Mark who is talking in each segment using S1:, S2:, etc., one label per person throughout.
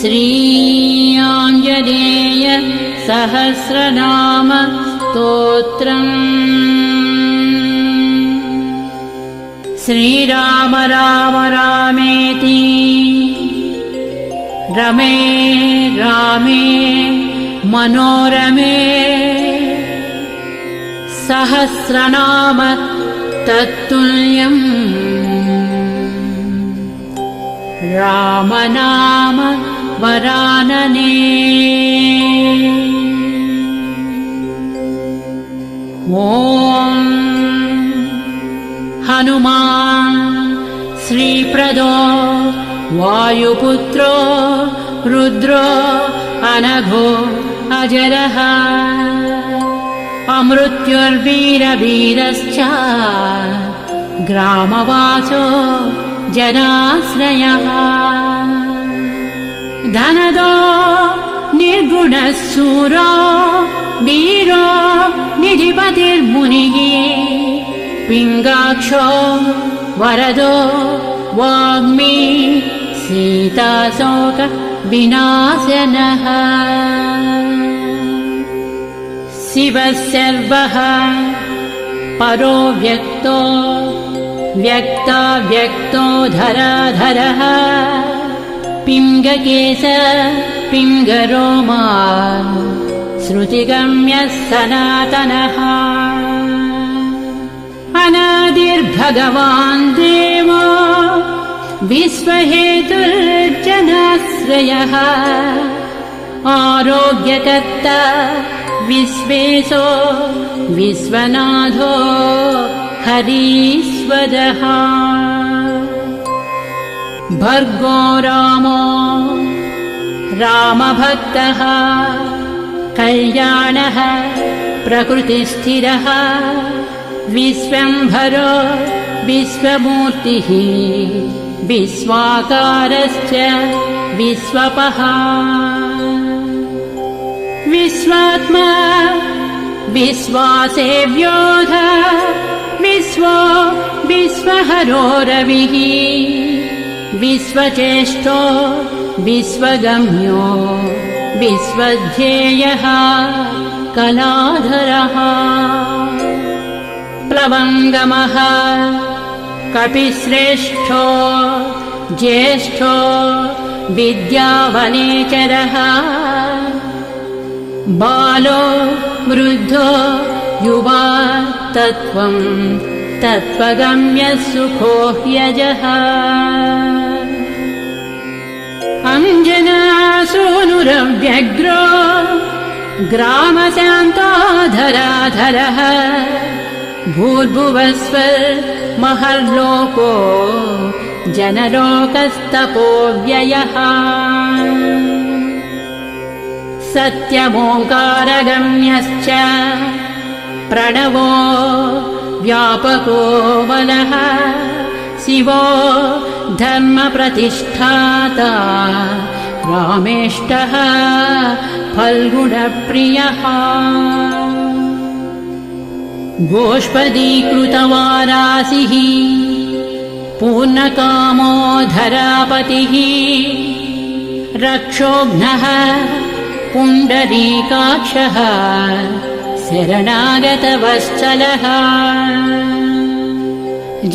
S1: श्री आञ्जनेय सहस्रनाम स्तोत्रम्। श्रीराम राम रामेति रमे रामे मनोरमे सहस्रनाम तत्तुल्यम् रामनाम वरानने। ॐ हनुमान् श्रीप्रदो वायुपुत्रो रुद्रो अनघो अजरः अमृत्युर्वीरवीरश्च ग्रामवासो जनाश्रयः धनदो निर्गुणः शूरो वीरो निधिपतिर्मुनिः पिङ्गाक्षो वरदो वाग्मी सीताशोक विनाशनः शिवः सर्वः परो व्यक्तो व्यक्ताव्यक्तो धराधरः पिङ्गकेश पिङ्गरोमा श्रुतिगम्यः सनातनः अनादिर्भगवान् देवो विश्वहेतुर्जनाश्रयः आरोग्यकर्ता विश्वेशो विश्वनाथो हरीश्वरः भर्गो रामो रामभक्तः कल्याणः प्रकृतिस्थिरः विश्वम्भरो विश्वमूर्तिः विश्वाकारश्च विश्वपः विश्वात्मा विश्वासेव्योऽध विश्वो विश्वहरो रविः विश्वचेष्टो विश्वगम्यो विश्वध्येयः कलाधरः प्लवङ्गमः कपिश्रेष्ठो ज्येष्ठो विद्यावनेचरः बालो वृद्धो युवा तत्त्वं तत्त्वगम्यः सुखो ह्यजः अञ्जनासूनुरव्यग्रो ग्रामशान्तो धराधरः भूर्भुवस्वर्महर्लोको जनलोकस्तपोव्ययः सत्यमोङ्कारगम्यश्च प्रणवो व्यापको बलः शिवो धर्मप्रतिष्ठाता रामेष्टः फल्गुणप्रियः गोष्पदीकृतवारासिः पूर्णकामो धरापतिः रक्षोघ्नः पुण्डरीकाक्षः शरणागतवत्सलः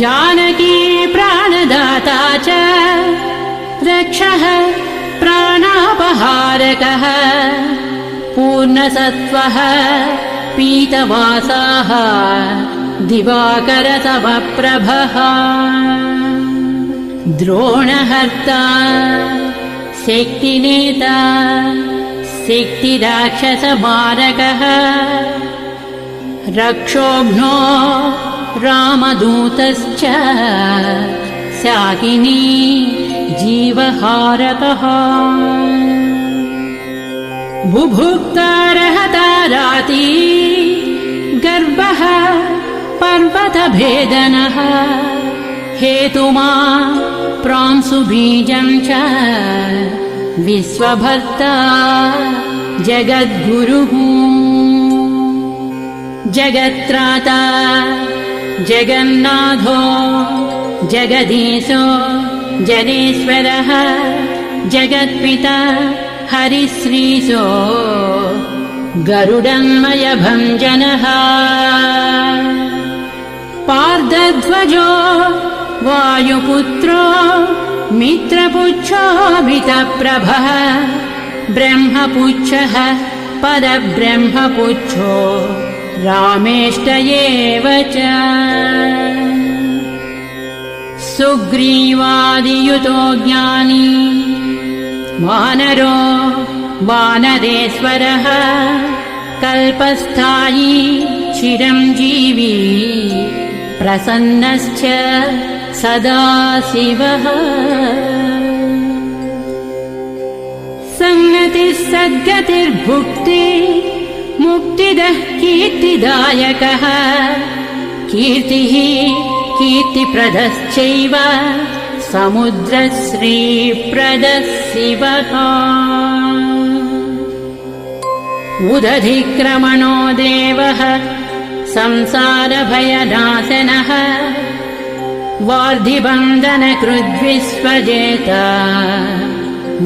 S1: जानकी प्राणदाता च रक्षः प्राणापहारकः पूर्णसत्त्वः पीतवासाः दिवाकरतमप्रभः द्रोणहर्ता शक्तिनेता शक्तिराक्षसमारकः रक्षोघ्नो रामदूतश्च शाकिनी जीवहारकः बुभुक्तारहताराती गर्भः पर्वतभेदनः हेतुमा प्रांशुबीजं च विश्वभर्ता जगद्गुरुः जगत्त्राता जगन्नाथो जगदीशो जनेश्वरः जगत्पिता हरिश्रीशो गरुडन्मयभञ्जनः पार्दध्वजो वायुपुत्रो मित्रपुच्छोऽमितप्रभः ब्रह्मपुच्छः परब्रह्मपुच्छो रामेष्ट एव च सुग्रीवादियुतो ज्ञानी वानरो वानरेश्वरः कल्पस्थायी चिरञ्जीवी प्रसन्नश्च सदा शिवः सन्नतिः सद्गतिर्भुक्ति मुक्तिदः कीर्तिदायकः कीर्तिः कीर्तिप्रदश्चैव समुद्रश्रीप्रदः शिवः उदधिक्रमणो देवः संसारभयनाशनः वार्धिबन्धनकृद्विश्वजेता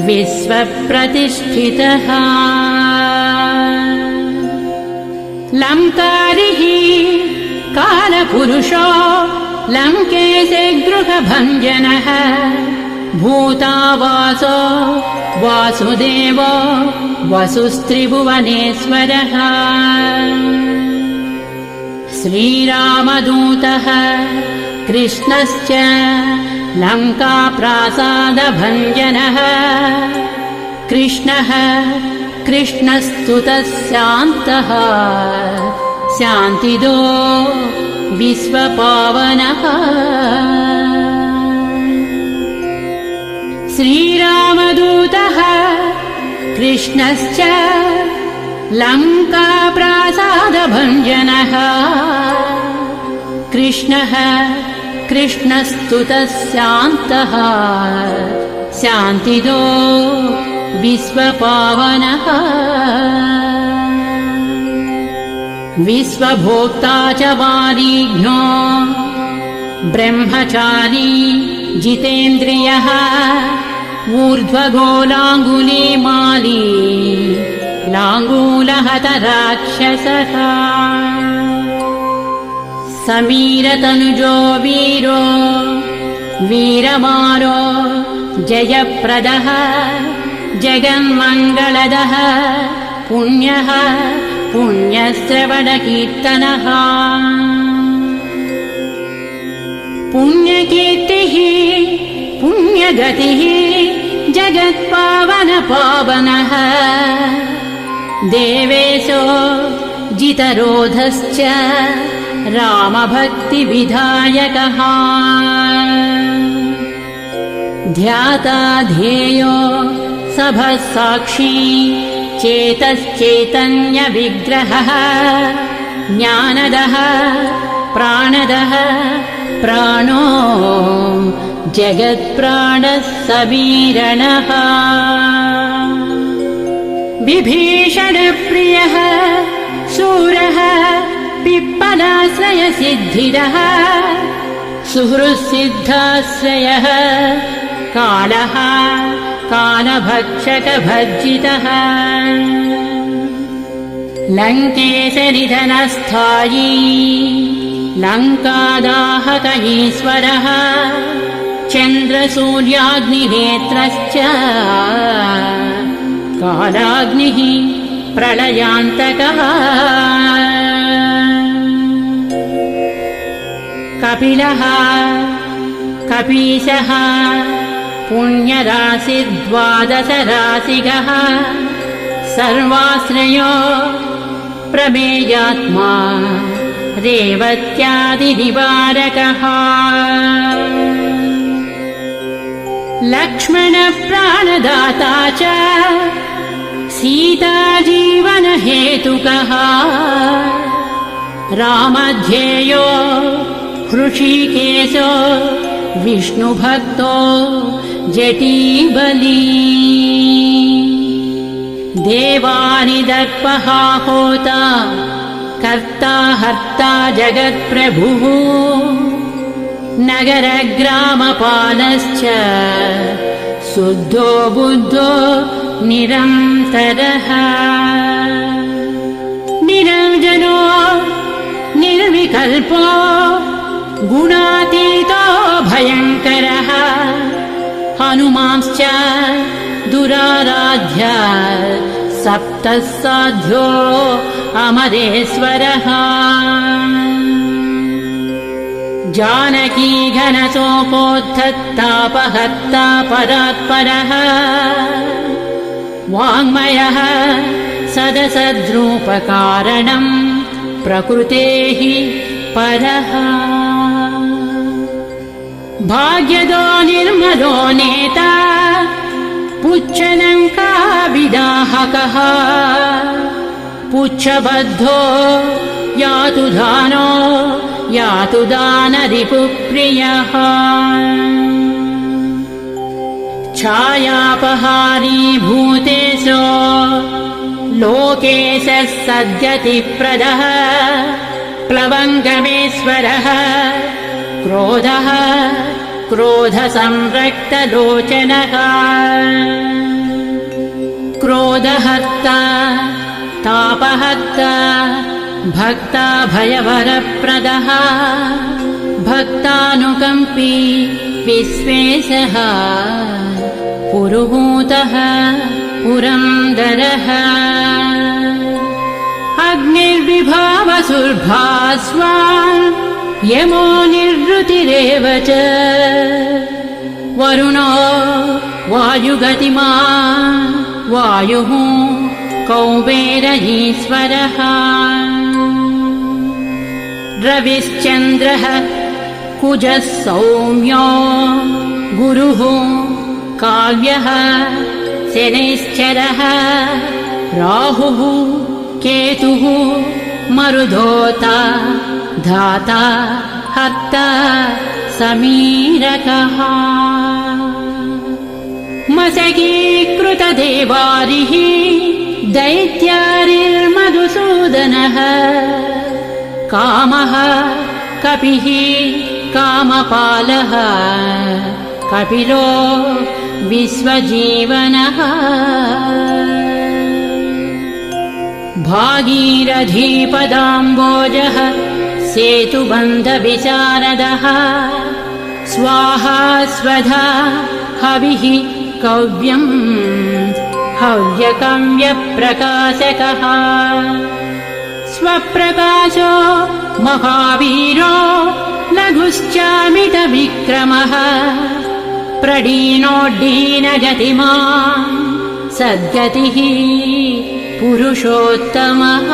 S1: विश्वप्रतिष्ठितः लङ्कारिः कालपुरुषो लङ्केशे गृहभञ्जनः भूतावासो वासुदेवो वसुस्त्रिभुवनेश्वरः श्रीरामदूतः कृष्णश्च लङ्काप्रासादभञ्जनः कृष्णः कृष्णस्तुतः शान्तः शान्तिदो विश्वपावनः श्रीरामदूतः कृष्णश्च लङ्काप्रासादभञ्जनः कृष्णः कृष्णस्तुतः शान्तः शान्तिदो विश्वपावनः विश्वभोक्ता च वारिघ्नो ब्रह्मचारी जितेन्द्रियः ऊर्ध्वगोलाङ्गुलीमाली लाङ्गूलहतराक्षसः समीरतनुजो वीरो वीरमारो जयप्रदः जगन्मङ्गलदः पुण्यः पुण्यश्रवणकीर्तनः पुण्यकीर्तिः पुण्यगतिः जगत्पावनपावनः देवेशो जितरोधश्च रामभक्तिविधायकः ध्याता ध्येयो सभः साक्षी चेतश्चैतन्यविग्रहः ज्ञानदः प्राणदः प्राणो जगत्प्राणः समीरणः विभीषणप्रियः शूरः पिप्पलाश्रयसिद्धिरः सुहृत्सिद्धाश्रयः कालः कालभक्षकभर्जितः लङ्केशनिधनस्थायी लङ्कादाहक ईश्वरः चन्द्रसूर्याग्निनेत्रश्च कालाग्निः प्रलयान्तकः कपिलः कपीशः पुण्यराशिर्द्वादशराशिगः सर्वाश्रयो प्रमेयात्मा रेवत्यादिनिवारकः लक्ष्मणप्राणदाता च सीताजीवनहेतुकः रामध्येयो हृषीकेशो विष्णुभक्तो जटीबली देवानिदर्पः होता कर्ता हर्ता जगत्प्रभुः नगरग्रामपालश्च शुद्धो बुद्धो निरन्तरः निरञ्जनो निर्विकल्पो गुणातीतो भयङ्करः हनुमांश्च दुराराध्य सप्तः साध्यो अमरेश्वरः जानकी घनसोपोद्धतापहर्ता परात्परः वाङ्मयः सदसद्रूपकारणम् प्रकृतेः परः भाग्यदो निर्मलो नेता पुच्छलङ्काविदाहकः पुच्छबद्धो यातु दानो यातु दानरिपुप्रियः छायापहारी भूतेशो लोकेशः सद्गतिप्रदः प्लवङ्गमेश्वरः क्रोधः क्रोधसंरक्तलोचनः क्रोधहर्ता तापहर्ता भक्ता भयवरप्रदः भक्तानुकम्पी विश्वेशः पुरुहूतः पुरन्दरः अग्निर्विभावसुर्भास्वान् यमो निर्वृतिरेव च वरुणो वायुगतिमान् वायुः कौबेरजीश्वरः रविश्चन्द्रः कुजः सौम्यो गुरुः काव्यः शनैश्चरः राहुः केतुः मरुधोता धाता हर्ता समीरकः मशकीकृतदेवारिः दैत्यारिर्मधुसूदनः कामः कपिः कामपालः कपिलो विश्वजीवनः भागीरथीपदाम्बोजः सेतुबन्धविशारदः स्वाहा स्वधा हविः कव्यम् हव्यकव्यप्रकाशकः स्वप्रकाशो महावीरो लघुश्चामितविक्रमः प्रडीनोड्डीनगतिमान् सद्गतिः पुरुषोत्तमः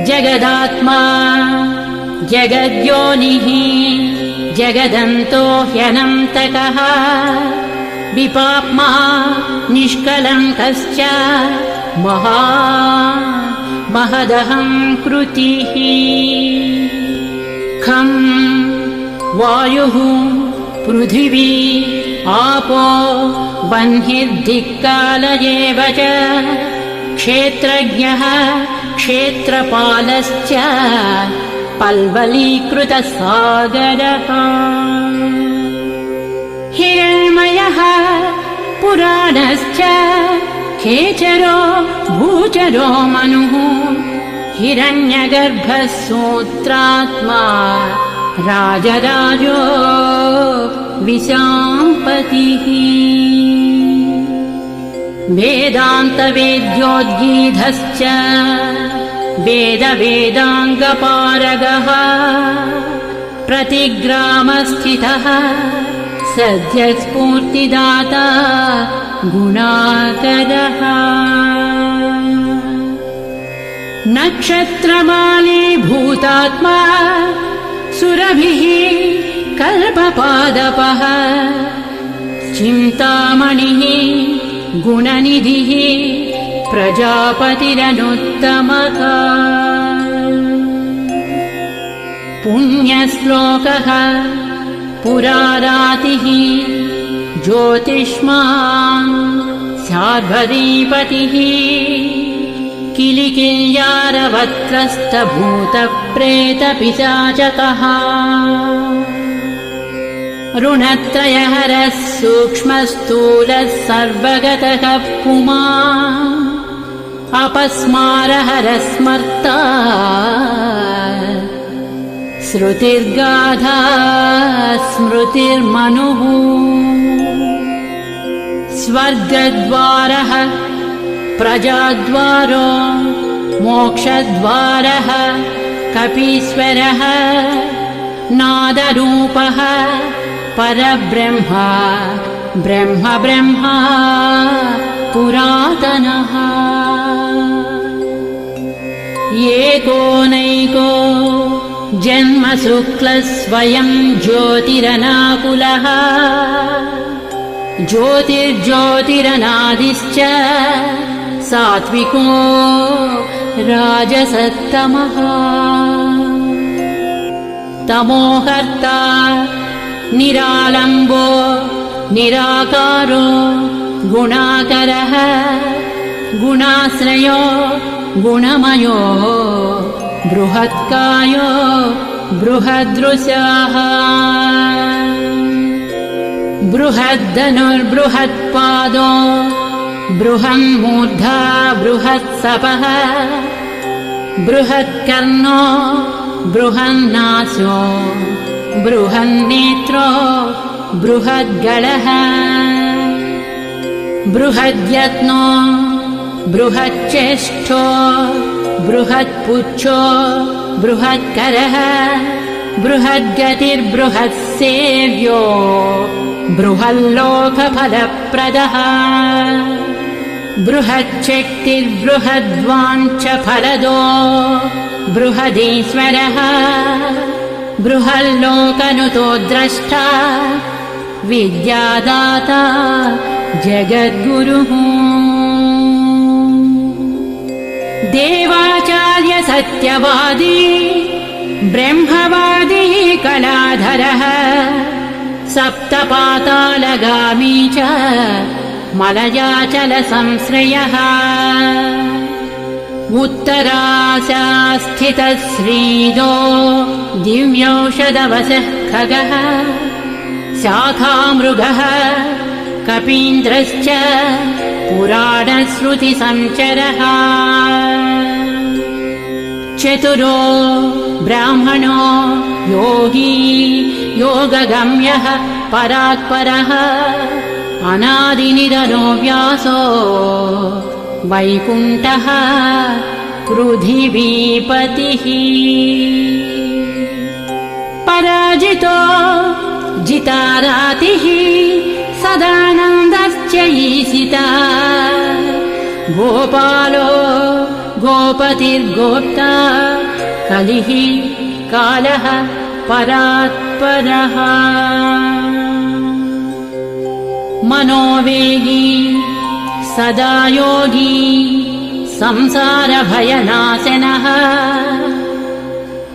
S1: जगदात्मा जगद्योनिः जगदन्तो ह्यनन्तकः विपाप्मा निष्कलङ्कश्च महदहङ्कृतिः खं वायुः पृथिवी आपो वह्निर्दिक्काल एव च क्षेत्रज्ञः क्षेत्रपालश्च पल्वलीकृतसागरः हिरण्मयः पुराणश्च खेचरो भूचरो मनुः हिरण्यगर्भः सूत्रात्मा राजराजो विशाम्पतिः वेदान्तवेद्योद्गीधश्च वेदवेदाङ्गपारगः प्रतिग्रामस्थितः सद्यस्फूर्तिदाता गुणाकरः नक्षत्रमाली भूतात्मा सुरभिः कल्पपादपः चिन्तामणिः गुणनिधिः प्रजापतिरनुत्तमः पुण्यश्लोकः पुरारातिः ज्योतिष्मान् सार्वरीपतिः किलिकिल्यारवत्रस्तभूतप्रेतपिशाचकः ऋणत्रयहरः सूक्ष्मस्थूलः सर्वगतः पुमान् अपस्मारहरः स्मर्ता श्रुतिर्गाधा स्मृतिर्मनुः स्वर्गद्वारः प्रजाद्वारो मोक्षद्वारः कपीश्वरः नादरूपः परब्रह्म ब्रह्म ब्रह्मा पुरातनः एकोनैको जन्मशुक्लः स्वयं ज्योतिरनाकुलः ज्योतिर्ज्योतिरनादिश्च सात्विको राजसत्तमः तमोहर्ता निरालम्बो निराकारो गुणाकरः गुणाश्रयो गुणमयो बृहत्कायो बृहदृशः बृहद्दनुर्बृहत्पादो बृहन्मूर्धा बृहत्सपः बृहत्कर्णो बृहन्नासो बृहन्नेत्रो बृहद्गळः बृहद्यत्नो बृहच्चेष्टो बृहत्पुच्छो बृहत्करः बृहद्गतिर्बृहत्सेव्यो बृहल्लोकफलप्रदः बृहच्छक्तिर्बृहद्वाञ्छफलदो बृहदीश्वरः बृहल्लोकनुतो द्रष्टा विद्यादाता जगद्गुरुः देवाचार्य सत्यवादी ब्रह्मवादी कलाधरः सप्तपातालगामी च मलयाचलसंश्रयः उत्तराशास्थितः श्रीदो दिव्यौषधवशः खगः शाखामृगः कपीन्द्रश्च पुराणश्रुतिसञ्चरः चतुरो ब्राह्मणो योगी योगगम्यः परात्परः अनादिनिधनो व्यासो वैकुण्ठः पृथिवीपतिः पराजितो जितारातिः सदानन्दश्च ईशिता गोपालो गोपतिर्गोप्ता कलिः कालः परात्परः मनोवेगी सदा योगी संसारभयनाशनः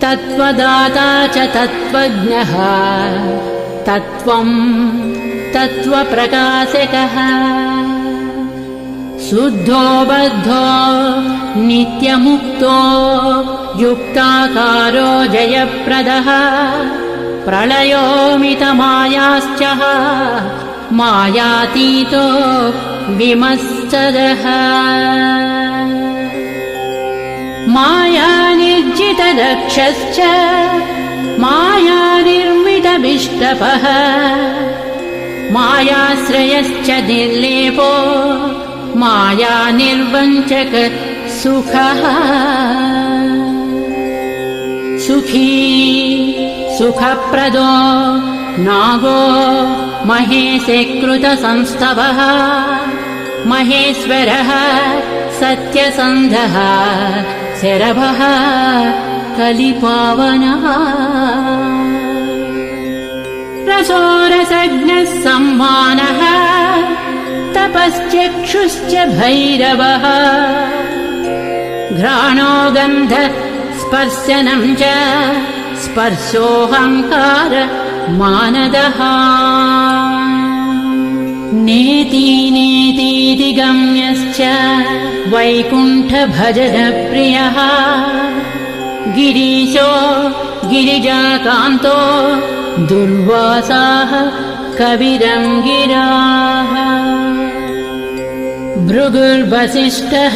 S1: तत्त्वदाता च तत्त्वज्ञः तत्त्वं तत्त्वप्रकाशकः शुद्धो बद्धो नित्यमुक्तो युक्ताकारो जयप्रदः प्रलयोमितमायाश्च मायातीतो विमत्सरः मायानिर्जितदक्षश्च मायानिर्मितविष्टपः मायाश्रयश्च निर्लेपो मायानिर्वञ्चक सुखः सुखी सुखप्रदो नागो महेशकृतसंस्तवः महेश्वरः सत्यसन्धः शरभः कलिपावनः रसोरसज्ञः सम्मानः तपश्चक्षुश्च भैरवः घ्राणो गन्ध स्पर्शनं च स्पर्शोऽहङ्कार मानदः नेति नेतीति गम्यश्च वैकुण्ठभजनप्रियः गिरीशो गिरिजाकान्तो दुर्वासाः कविरङ्गिराः भृगुर्वसिष्ठः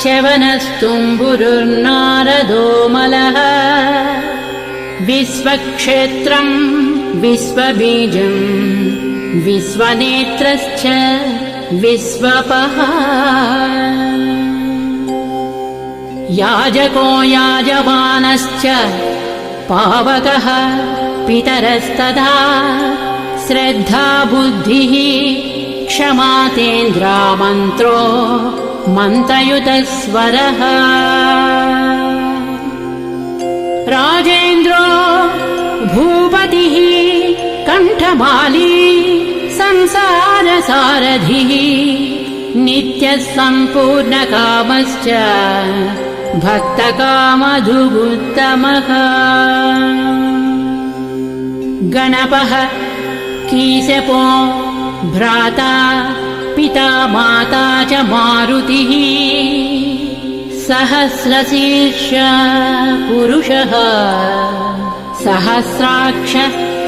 S1: च्यवनस्तुम्बुरुर्नारदो मलः विश्वक्षेत्रम् विश्वबीजम् विश्वनेत्रश्च विश्वपः याजको याजमानश्च पावकः पितरस्तथा श्रद्धा बुद्धिः क्षमा तेन्द्रा मन्त्रो मन्त्रयुतस्वरः राजेन्द्रो भूपतिः कण्ठमाली संसारसारथिः नित्यः सम्पूर्णकामश्च भक्तकामधुगुत्तमः गणपः कीशपो भ्राता पिता माता च मारुतिः सहस्रशीर्ष पुरुषः सहस्राक्ष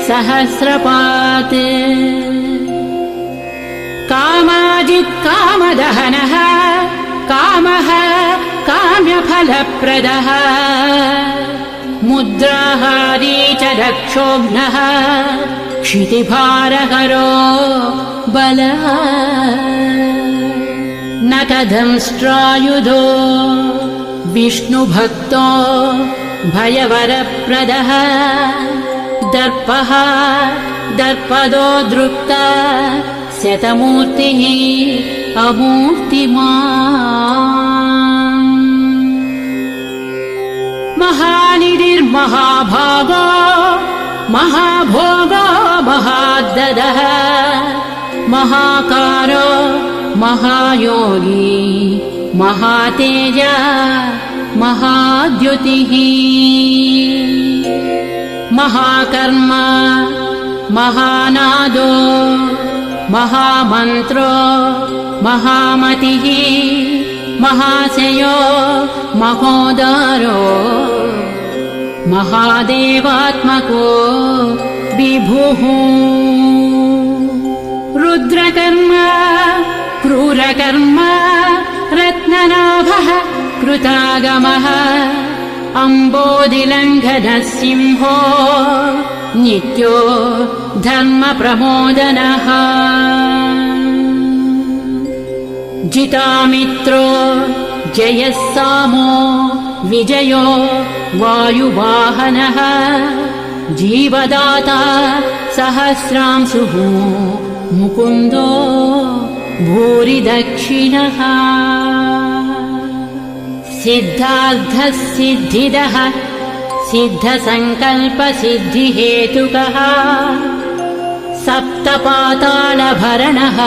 S1: सहस्रपात् कामाजित् कामदहनः कामः काम्यफलप्रदः मुद्राहारी च रक्षोघ्नः क्षितिभारहरो बलः न कदंष्ट्रायुधो विष्णुभक्तो भयवरप्रदः दर्पः दर्पदो दृक्ता शतमूर्तिः अमूर्तिमान् महानिधिर्महाभागो महाभोगो महाददः महाकारो महायोगी महातेज महाद्युतिः महाकर्मा महानादो महामन्त्रो महामतिः महाशयो महोदारो महादेवात्मको विभुः रुद्रकर्मा क्रूरकर्मा रत्ननाभः कृतागमः अम्बोधिलङ्घनः सिंहो नित्यो धर्मप्रमोदनः जितामित्रो जयः सामो विजयो वायुवाहनः जीवदाता सहस्रांशुः मुकुन्दो भूरिदक्षिणः सिद्धार्थः सिद्धिदः सिद्धसङ्कल्पसिद्धिहेतुकः सप्तपातालभरणः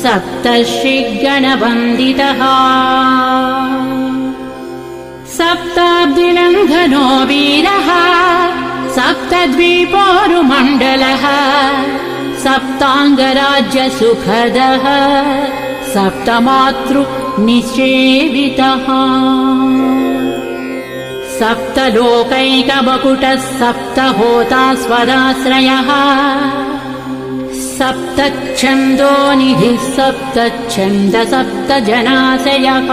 S1: सप्तर्षिगणवन्दितः सप्ताब्दिलङ्घनो वीरः सप्तद्वीपोरुमण्डलः सप्ताङ्गराज्यसुखदः सप्तमातृनिषेवितः सप्तलोकैकमकुटः सप्तहोता स्वराश्रयः सप्तच्छन्दोनिधिः सप्तच्छन्द सप्तजनाशयः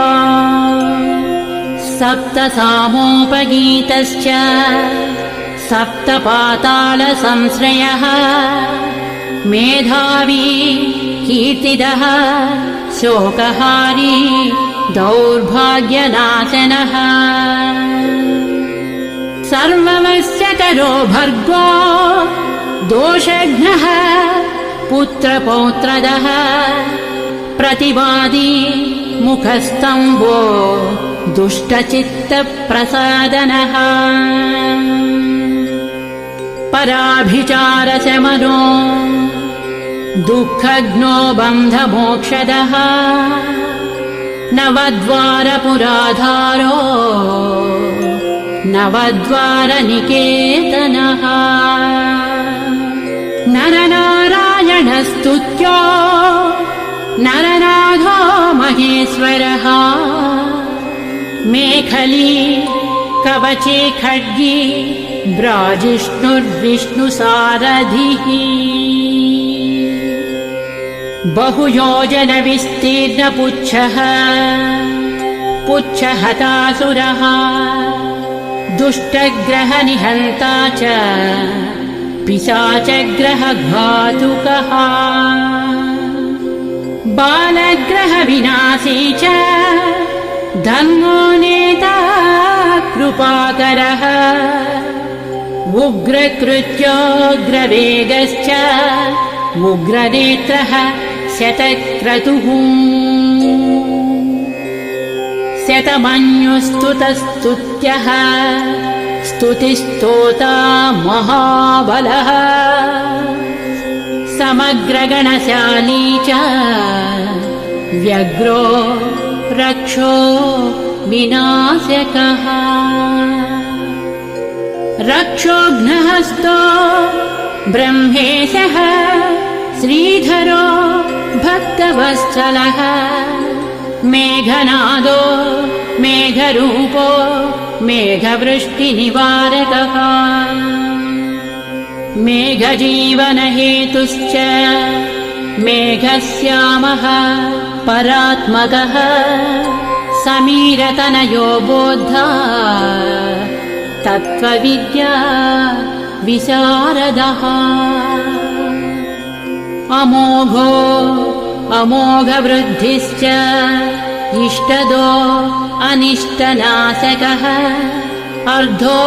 S1: सप्तसामोपगीतश्च सप्तपातालसंश्रयः मेधावी कीर्तिदः शोकहारी दौर्भाग्यनाशनः सर्ववश्यकरो भर्गो दोषघ्नः पुत्रपौत्रदः प्रतिवादी मुखस्तम्भो दुष्टचित्तप्रसादनः पराभिचारशमनो दुःखघ्नो बन्धमोक्षदः नवद्वारपुराधारो नवद्वारनिकेतनः नरनारायणस्तुत्यो नरनाथो महेश्वरः मेखली कवचे खड्गी ब्राजिष्णुर्विष्णुसारथिः बहुयोजनविस्तीर्णपुच्छः पुच्छहतासुरः दुष्टग्रहनिहन्ता च पिशाचग्रहघातुकः बालग्रहविनाशी च धर्मो नेता कृपाकरः उग्रकृत्योग्रवेगश्च उग्रनेत्रः शतक्रतुः शतमन्युस्तुतस्तुत्यः स्तुतिस्तोता महाबलः समग्रगणशाली च व्यग्रो रक्षो विनाशकः रक्षोघ्नहस्तो ब्रह्मेशः श्रीधरो भक्तवत्सलः मेघनादो मेघरूपो मेघवृष्टिनिवारकः मेघजीवनहेतुश्च मेघश्यामः परात्मकः समीरतनयो बोद्धा तत्त्वविद्या विशारदः अमोघो अमोघवृद्धिश्च इष्टदो अनिष्टनाशकः अर्धो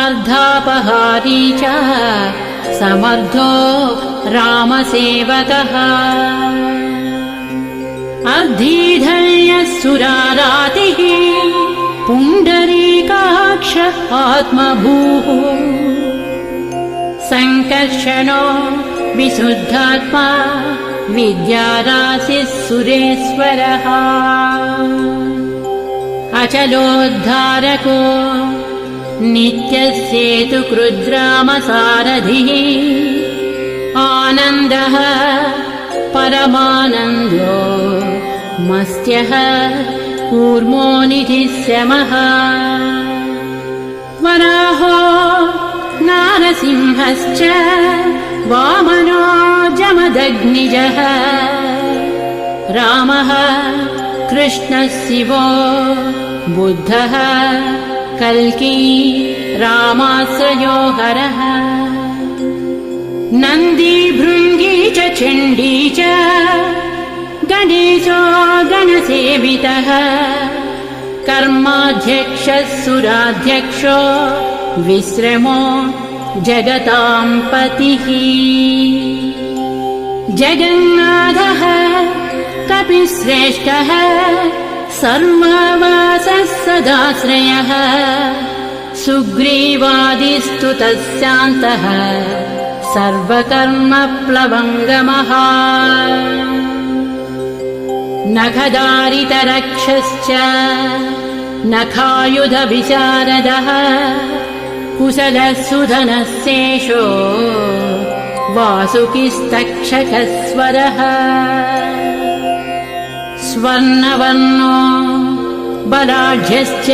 S1: अर्धापहारी च समर्थो रामसेवकः अर्धीधर्यः सुरारातिः पुण्डरीकाक्ष आत्मभूः सङ्कर्षणो विशुद्धात्मा विद्याराशिः सुरेश्वरः अचलोद्धारको नित्यसेतुकृद्रामसारथिः आनन्दः परमानन्दो मस्त्यः कूर्मो निधिशमः वराहो नारसिंहश्च वामनो जमदग्निजः रामः कृष्णः शिवो बुद्धः कल्की रामाश्रयो हरः नन्दी भृङ्गी च चण्डी च गणेशो गणसेवितः कर्माध्यक्षः सुराध्यक्षो विश्रमो जगतां पतिः जगन्नाथः कपिश्रेष्ठः सर्ववासः सदाश्रयः सुग्रीवादिस्तुतः शान्तः सर्वकर्मप्लवङ्गमः नखदारितरक्षश्च नखायुधविशारदः कुशलः सुधनः शेषो वासुकिस्तक्षकस्वरः स्वर्णवर्णो बलाढ्यश्च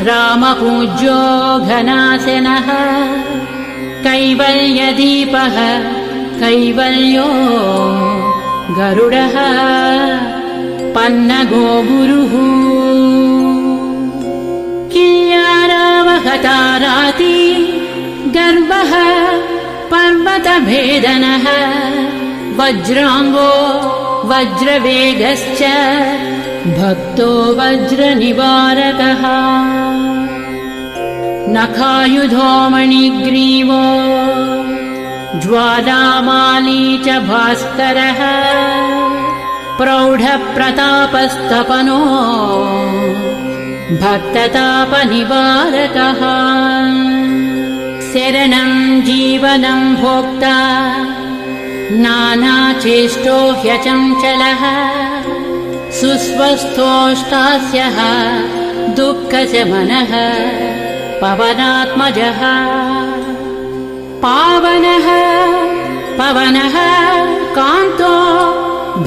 S1: रामपूज्यो घनाशनः कैवल्यदीपः कैवल्यो गरुडः पन्नगो गुरुः किल्यारावहताराति गर्वः पर्वतभेदनः वज्राङ्गो वज्रवेगश्च भक्तो वज्रनिवारकः नखायुधो मणिग्रीवो ज्वालामाली च भास्करः प्रौढप्रतापस्तपनो भक्ततापनिवारकः शरणं जीवनं भोक्ता नानाचेष्टो ह्यचञ्चलः सुस्वस्थोष्टास्यः दुःखशमनः पवनात्मजः पावनः पवनः कान्तो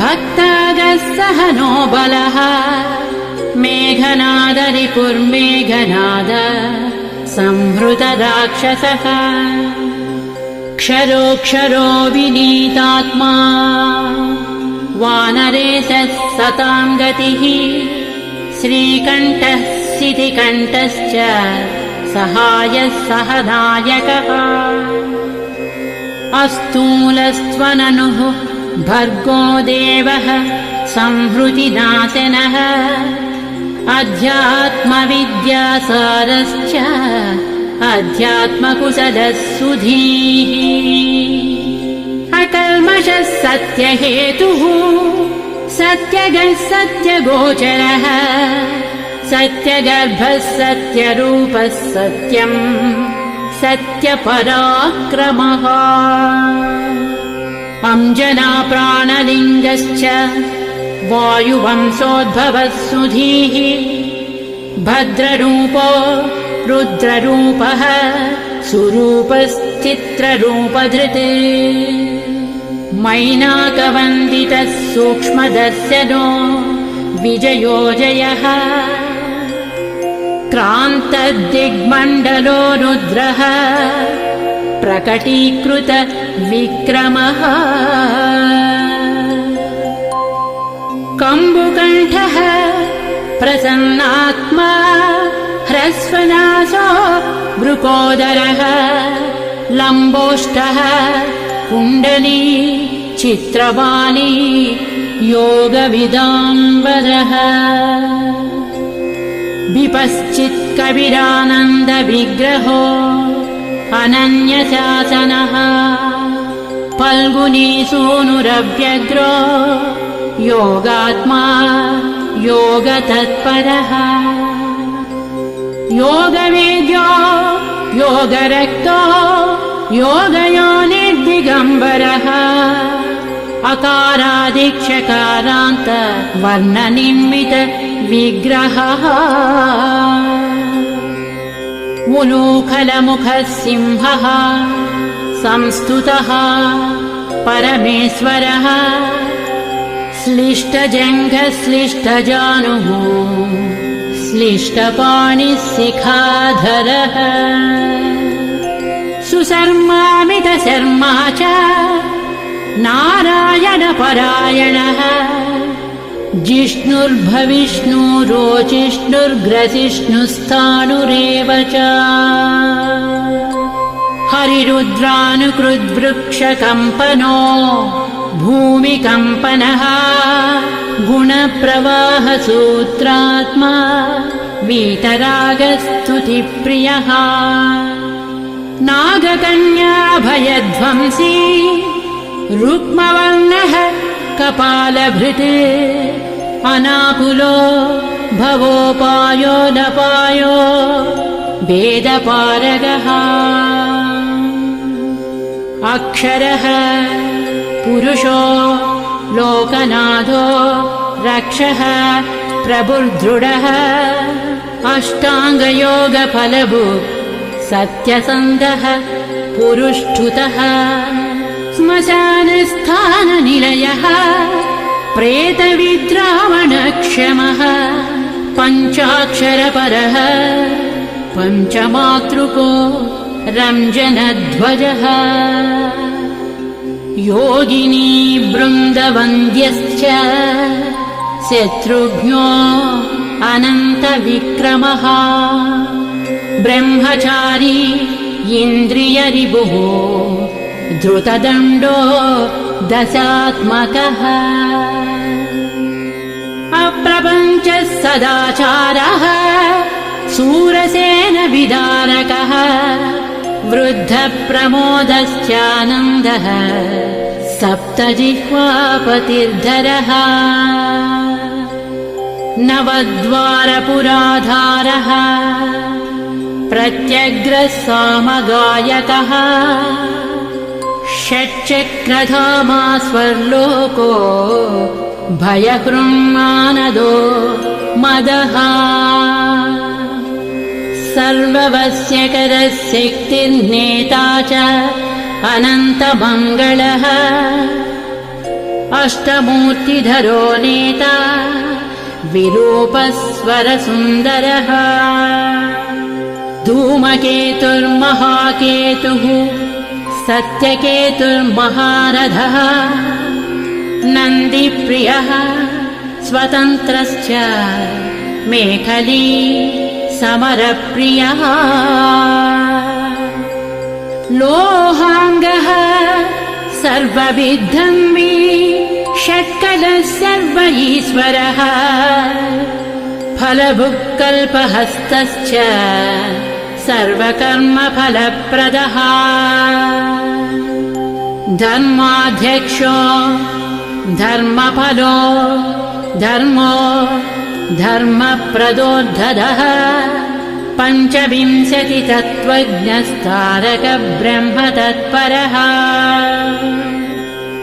S1: भक्तागः सहनो बलः मेघनाद रिपुर्मेघनाद संहृतराक्षसः क्षरोक्षरो विनीतात्मा वानरेशः सतां गतिः श्रीकण्ठः शितिकण्ठश्च सहायः सहनायकः अस्तूलस्त्वननुः भर्गो देवः संहृतिनाशनः अध्यात्मविद्यासारश्च अध्यात्मकुशलः सुधीः अकल्मषः सत्यहेतुः सत्यगः सत्यगोचरः सत्यगर्भः सत्यरूपः सत्यम् सत्यपराक्रमः अंजना प्राणलिङ्गश्च वायुवंशोद्भवः सुधीः भद्ररूपो रुद्ररूपः सुरूपश्चित्ररूपधृत् मैनाकवन्दितः सूक्ष्मदर्शनो विजयो जयः क्रान्तदिग्मण्डलो रुद्रः प्रकटीकृत विक्रमः कम्बुकण्ठः प्रसन्नात्मा ह्रस्वनासो वृकोदरः लम्बोष्टः कुण्डली चित्रवाली योगविदाम्बरः विपश्चित्कविरानन्दविग्रहो अनन्यशासनः फल्गुनीसूनुरव्यग्रो योगात्मा योगतत्परः योगवेद्यो योगरक्तो योगयोनिर्दिगम्बरः अकारादिक्षकारान्त वर्णनिर्मित विग्रहः उलूखलमुखः सिंहः संस्तुतः परमेश्वरः श्लिष्टजङ्घः श्लिष्टजानुः श्लिष्टपाणिः शिखाधरः सुशर्मामितशर्मा च नारायणपरायणः जिष्णुर्भविष्णुरोचिष्णुर्ग्रसिष्णुस्थाणुरेव च हरिरुद्रानुकृद्वृक्षकम्पनो भूमिकम्पनः गुणप्रवाहसूत्रात्मा वीतरागस्तुतिप्रियः नागकन्याभयध्वंसी रुक्मवर्णः कपालभृत् अनाकुलो भवोपायो नपायो वेदपारगः अक्षरः पुरुषो लोकनाथो रक्षः प्रभुर्दृढः अष्टाङ्गयोगफलभुक् सत्यसन्धः पुरुष्ठुतः श्मशानस्थाननिलयः प्रेतविद्रावणक्षमः पञ्चाक्षरपरः पञ्चमातृको रञ्जनध्वजः योगिनी बृन्दवन्द्यश्च शत्रुघ्नो अनन्तविक्रमः ब्रह्मचारी इन्द्रियरिपुः धृतदण्डो दशात्मकः अप्रपञ्चः सदाचारः शूरसेनविदारकः वृद्धप्रमोदश्चानन्दः सप्तजिह्वापतिर्धरः नवद्वारपुराधारः प्रत्यग्रः सामगायकः षट्चक्रधामा स्वर्लोको भयहृन्मानदो मदः सर्ववश्यकरः शक्तिर्नेता च अनन्तमङ्गलः अष्टमूर्तिधरो नेता विरूपस्वरसुन्दरः धूमकेतुर्महाकेतुः सत्यकेतुर्महारथः नन्दिप्रियः स्वतन्त्रश्च मेखली समरप्रियः लोहाङ्गः सर्वविद्धन्वी षट्कलः सर्व ईश्वरः फलभुक्कल्पहस्तश्च सर्वकर्मफलप्रदः धर्माध्यक्षो धर्मफलो धर्मो धर्मप्रदोद्धतः पञ्चविंशतितत्त्वज्ञस्तारकब्रह्म तत्परः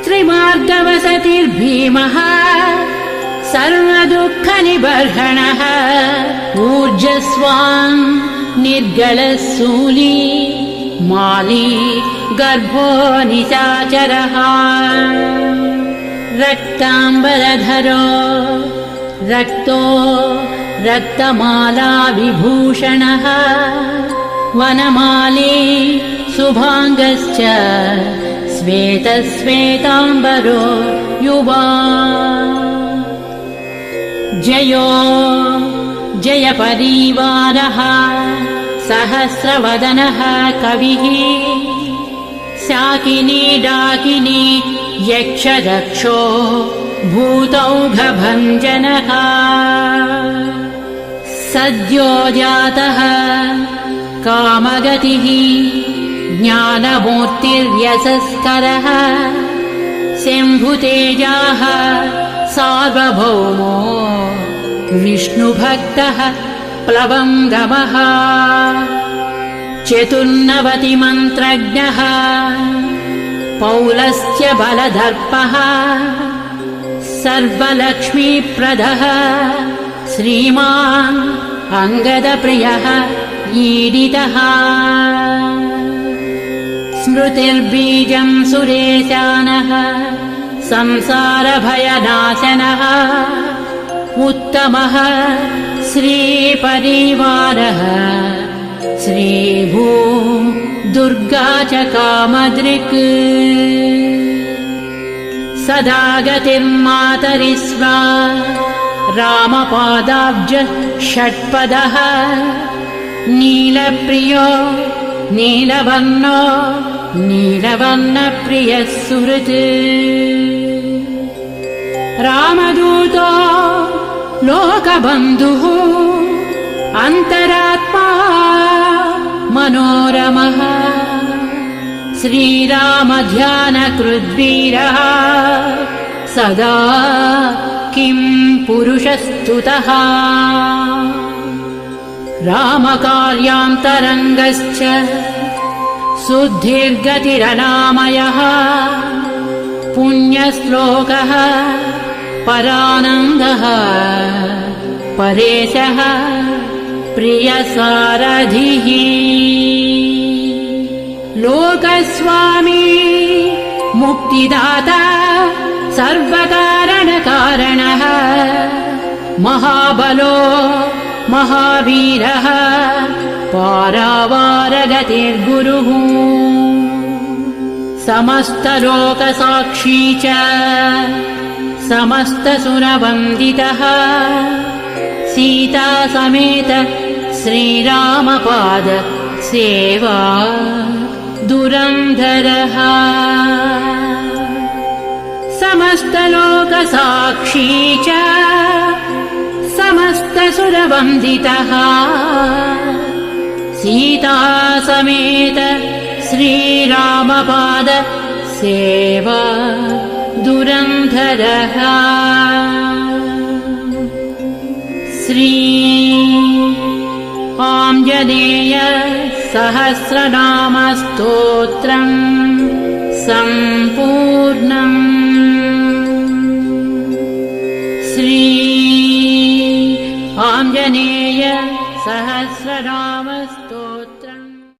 S1: त्रिमार्गवसतिर्भीमः सर्वदुःखनिबर्हणः ऊर्जस्वान् निर्गलः शूली माली गर्भो निशाचरः रक्ताम्बरधरो रक्तो रक्तमाला विभूषणः वनमाली शुभाङ्गश्च श्वेतश्वेताम्बरो युवा जयो जयपरिवारः सहस्रवदनः कविः शाकिनी डाकिनी यक्षरक्षो भूतौघभञ्जनः सद्यो जातः कामगतिः ज्ञानमूर्तिर्यशस्करः शम्भुतेजाः सार्वभौमो विष्णुभक्तः प्लवङ्गमः चतुर्नवतिमन्त्रज्ञः पौलस्त्य बलदर्पः सर्वलक्ष्मीप्रदः श्रीमान् अङ्गदप्रियः ईडितः स्मृतिर्बीजं सुरेशानः संसारभयनाशनः उत्तमः श्रीपरिवारः श्रीभू दुर्गा च कामदृक् सदा गतिर्मातरिस्वा रामपादाब्ज षट्पदः नीलप्रियो नीलवर्णो नीलवर्णप्रियः सुहृत् रामदूतो लोकबन्धुः अन्तरात्मा मनोरमः श्रीरामध्यानकृद्वीरः सदा किं पुरुषस्तुतः रामकार्यान्तरङ्गश्च शुद्धिर्गतिरनामयः पुण्यश्लोकः परानन्दः परेशः प्रियसारथिः लोकस्वामी मुक्तिदाता सर्वकारणकारणः महाबलो महावीरः पारावारगतिर्गुरुः समस्तलोकसाक्षी च समस्तसुरवन्दितः सीता समेत श्रीरामपाद सेवा दुरन्धरः समस्तलोकसाक्षी च समस्तसुरवन्दितः सीता समेत श्रीरामपाद सेवा दुरन्धरः श्री आञ्जनेय सहस्रनामस्तोत्रम् सम्पूर्णम्।